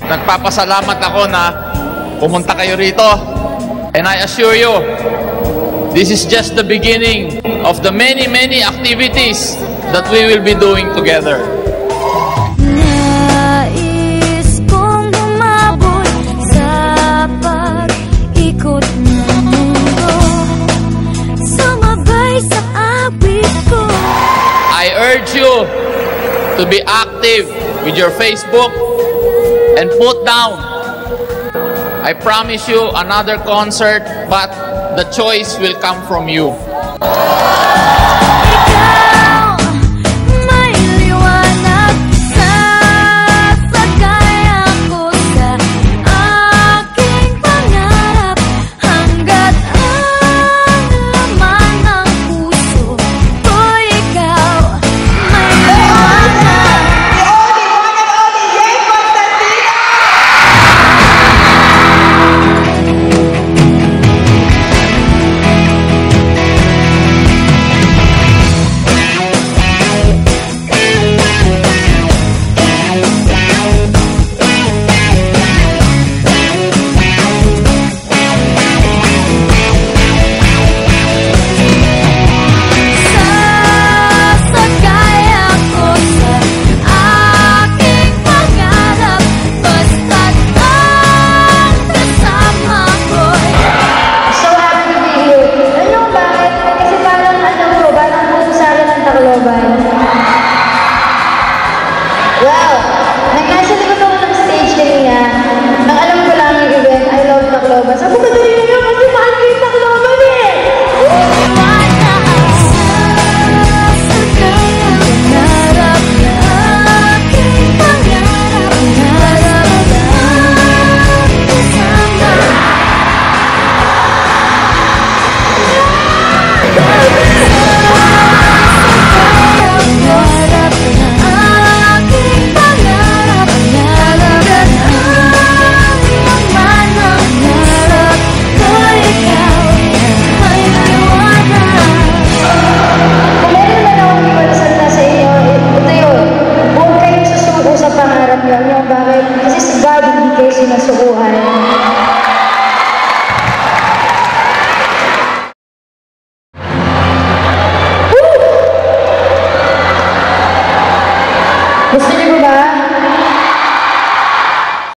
Nagpapasalamat ako na pumunta kayo rito. And I assure you, this is just the beginning of the many activities that we will be doing together. Nais kong umabot sa pag-ikot ng mundo, sumabay sa awit ko. I urge you to be active with your Facebook and put down. I promise you another concert, but the choice will come from you. Ikaw, may liwanag sa sagaya ko sa aking pangarap, hanggat ang laman ng puso ko, ikaw, may liwanag. Wow! Nasa likod ako ng stage kanina. Ang alam ko lang yung event, I love Tacloban. Sabi ko dali nyo kasi mahal ko yung Tacloban eh! Kasi sa God, hindi kayo sinasukuhan. Gusto niyo ba?